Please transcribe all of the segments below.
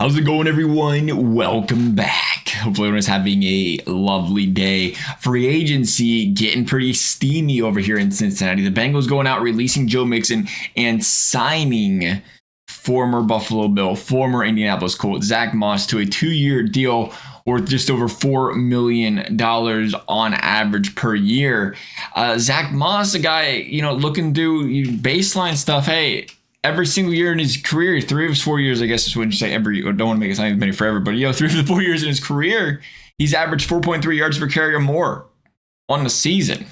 How's it going, everyone? Welcome back. Hopefully everyone's having a lovely day. Free agency getting pretty steamy over here in Cincinnati. The Bengals going out, releasing Joe Mixon and signing former Buffalo Bill, former Indianapolis Colt, Zack to a 2-year deal worth just over $4 million on average per year. Zack, a guy, looking through baseline stuff. Hey, every single year in his career, 3 of his 4 years, I guess is when you say every, don't want to make it sound many forever, but 3 of the 4 years in his career, he's averaged 4.3 yards per carry or more on the season.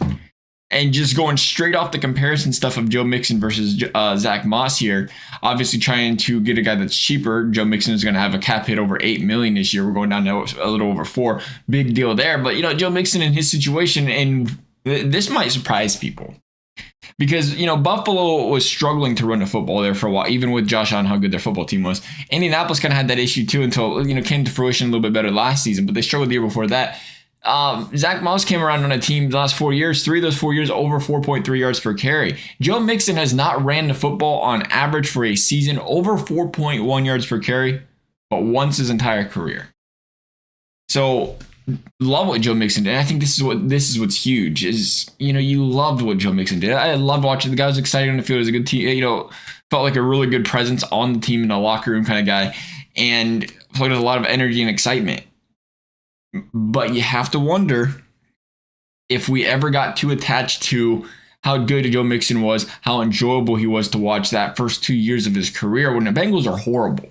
And just going straight off the comparison stuff of Joe Mixon versus Zack here, obviously trying to get a guy that's cheaper. Joe Mixon is going to have a cap hit over $8 million this year. We're going down to a little over 4. Big deal there. But, Joe Mixon in his situation, and this might surprise people. Because, Buffalo was struggling to run the football there for a while, even with Josh Allen, how good their football team was. Indianapolis kind of had that issue too until, came to fruition a little bit better last season, but they struggled the year before that. Zack came around on a team the last 4 years, 3 of those 4 years over 4.3 yards per carry. Joe Mixon has not ran the football on average for a season over 4.1 yards per carry, but once his entire career. So, love what Joe Mixon did. And I think this is what's huge is, you loved what Joe Mixon did. I loved watching the guy. Was excited on the field. He was a good team, felt like a really good presence on the team in the locker room kind of guy, and played with a lot of energy and excitement. But you have to wonder if we ever got too attached to how good Joe Mixon was, how enjoyable he was to watch that first 2 years of his career when the Bengals are horrible.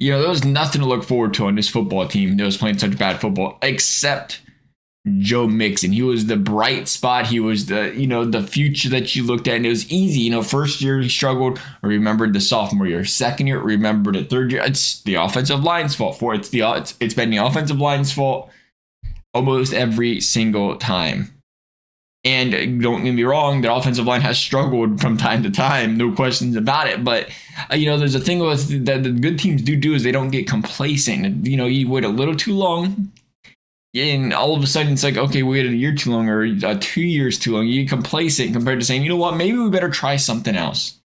There was nothing to look forward to on this football team that was playing such bad football except Joe Mixon. He was the bright spot. He was the future that you looked at, and it was easy. First year he struggled. Remembered the sophomore year. Second year, remembered it. Third year, it's the offensive line's fault. It's been the offensive line's fault almost every single time. And don't get me wrong, the offensive line has struggled from time to time, no questions about it. But, there's a thing with that the good teams do is they don't get complacent. You wait a little too long, and all of a sudden it's like, okay, we waited a year too long or 2 years too long. You get complacent compared to saying, you know what, maybe we better try something else.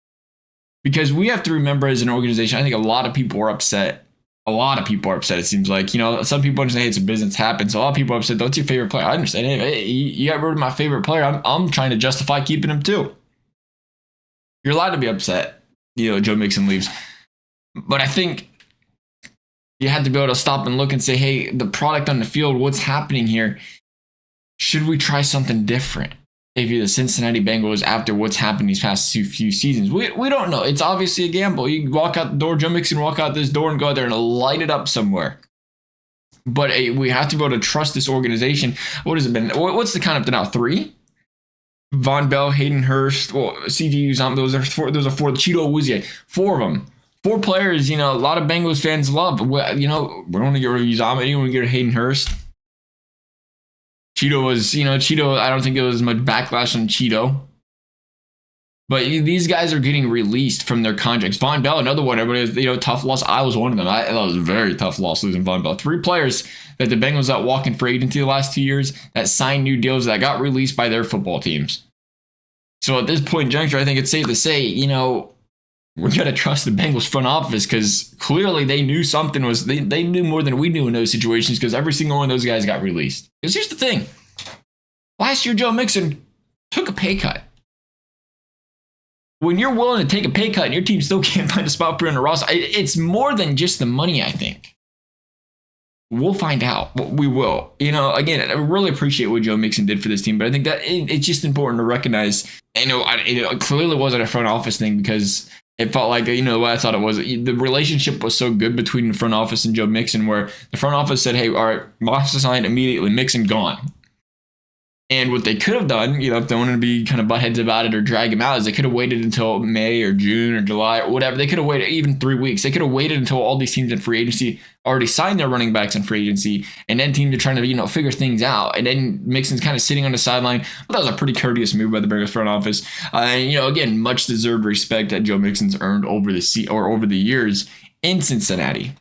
Because we have to remember as an organization, I think a lot of people are upset. It seems like. Some people understand, hey, it's a business happens. So a lot of people are upset. What's your favorite player? I understand. Hey, you got rid of my favorite player. I'm trying to justify keeping him too. You're allowed to be upset. Joe Mixon leaves. But I think you had to be able to stop and look and say, hey, the product on the field, what's happening here? Should we try something different? If you're the Cincinnati Bengals after what's happened these past few seasons. We don't know. It's obviously a gamble. You can walk out the door, Joe Mixon walk out this door and go out there and light it up somewhere. But we have to be able to trust this organization. What has it been? What's the count up to now? 3? Von Bell, Hayden Hurst, CG Uzomah, those are 4. Cheeto Awuzie, 4 of them. 4 players, a lot of Bengals fans love. We don't want to get rid of Uzomah. Anyone want to get rid of Hayden Hurst? Cheeto was, Cheeto, I don't think there was much backlash on Cheeto. But these guys are getting released from their contracts. Von Bell, another one, everybody, tough loss. I was one of them. That was a very tough loss losing Von Bell. 3 players that the Bengals out walking free agency the last 2 years that signed new deals that got released by their football teams. So at this point in juncture, I think it's safe to say, we're going to trust the Bengals front office because clearly they knew something was, they knew more than we knew in those situations because every single one of those guys got released. Because here's the thing. Last year, Joe Mixon took a pay cut. When you're willing to take a pay cut and your team still can't find a spot for you on the roster, it's more than just the money, I think. We'll find out. We will. Again, I really appreciate what Joe Mixon did for this team, but I think that it's just important to recognize, it clearly wasn't a front office thing because it felt like, what I thought it was. The relationship was so good between the front office and Joe Mixon where the front office said, hey, all right, Moss signed immediately, Mixon gone. And what they could have done, if they wanted to be kind of buttheads about it or drag him out, is they could have waited until May or June or July or whatever. They could have waited even 3 weeks. They could have waited until all these teams in free agency already signed their running backs in free agency, and then teams are trying to, figure things out. And then Mixon's kind of sitting on the sideline. But that was a pretty courteous move by the Bengals front office. Again, much deserved respect that Joe Mixon's earned over the years in Cincinnati.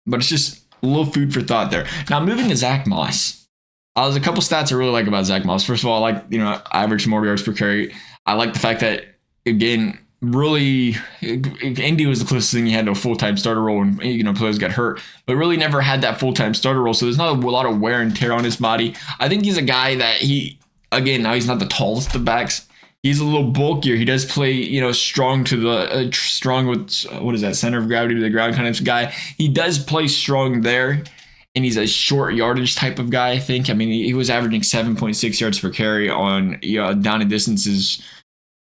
But it's just a little food for thought there. Now moving to Zack there's a couple stats I really like about Zack First of all, I like, average more yards per carry. I like the fact that, again, really, Indy was the closest thing he had to a full-time starter role, and players got hurt, but really never had that full-time starter role. So there's not a lot of wear and tear on his body. I think he's a guy that now he's not the tallest of backs. He's a little bulkier. He does play, strong to the strong with what is that, center of gravity to the ground kind of guy. He does play strong there, and he's a short yardage type of guy. I think. I mean, he was averaging 7.6 yards per carry on down and distances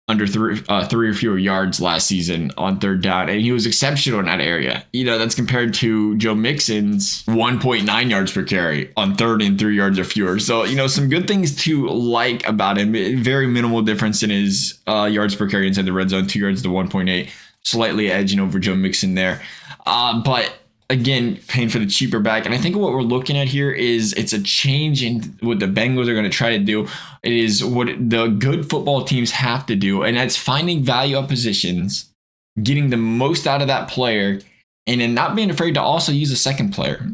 under three or fewer yards last season on third down, and he was exceptional in that area. That's compared to Joe Mixon's 1.9 yards per carry on third and 3 yards or fewer. So, some good things to like about him. Very minimal difference in his yards per carry inside the red zone, 2 yards to 1.8, slightly edging over Joe Mixon there. But again, paying for the cheaper back. And I think what we're looking at here is it's a change in what the Bengals are going to try to do. It is what the good football teams have to do, and that's finding value at positions, getting the most out of that player, and then not being afraid to also use a second player.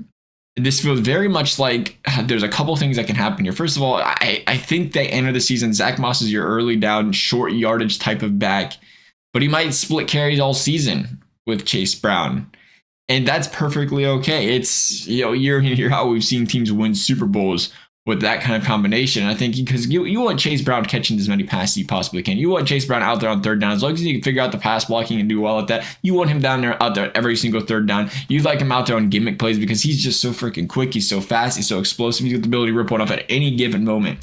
This feels very much like there's a couple things that can happen here. First of all, I think they enter the season, Zack Moss is your early down, short yardage type of back, but he might split carries all season with Chase Brown. And that's perfectly okay. It's, year in and year out, we've seen teams win Super Bowls with that kind of combination. And I think because you want Chase Brown catching as many passes as you possibly can. You want Chase Brown out there on third down. As long as you can figure out the pass blocking and do well at that, you want him out there every single third down. You'd like him out there on gimmick plays because he's just so freaking quick. He's so fast. He's so explosive. He's got the ability to rip one off at any given moment.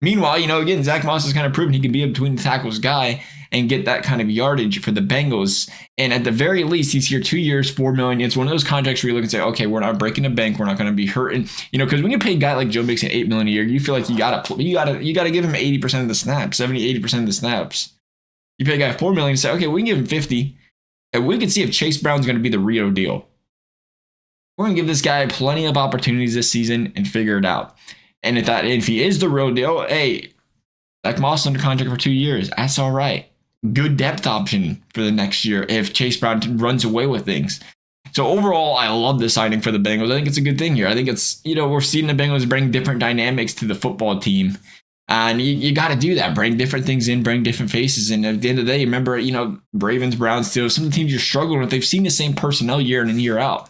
Meanwhile, again, Zack Moss has kind of proven he can be a between the tackles guy and get that kind of yardage for the Bengals. And at the very least, he's here 2 years, $4 million. It's one of those contracts where you look and say, okay, we're not breaking the bank. We're not going to be hurting. Because when you pay a guy like Joe Mixon $8 million a year, you feel like you gotta give him 80% of the snaps, 70-80% of the snaps. You pay a guy $4 million and say, okay, we can give him 50, and we can see if Chase Brown's going to be the real deal. We're going to give this guy plenty of opportunities this season and figure it out. And if he is the real deal, hey, Zack Moss under contract for 2 years. That's all right. Good depth option for the next year if Chase Brown runs away with things. So overall, I love the signing for the Bengals. I think it's a good thing here. I think it's, we're seeing the Bengals bring different dynamics to the football team. And you got to do that. Bring different things in, bring different faces. And at the end of the day, remember, Ravens, Browns, Steelers, some of the teams you're struggling with, they've seen the same personnel year in and year out.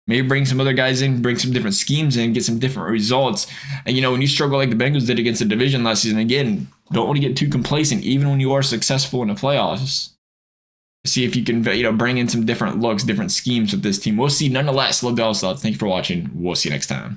Maybe bring some other guys in, bring some different schemes in, get some different results. And, when you struggle like the Bengals did against the division last season, again, don't want to get too complacent, even when you are successful in the playoffs. See if you can, bring in some different looks, different schemes with this team. We'll see. Nonetheless, love y'all's thoughts. Thank you for watching. We'll see you next time.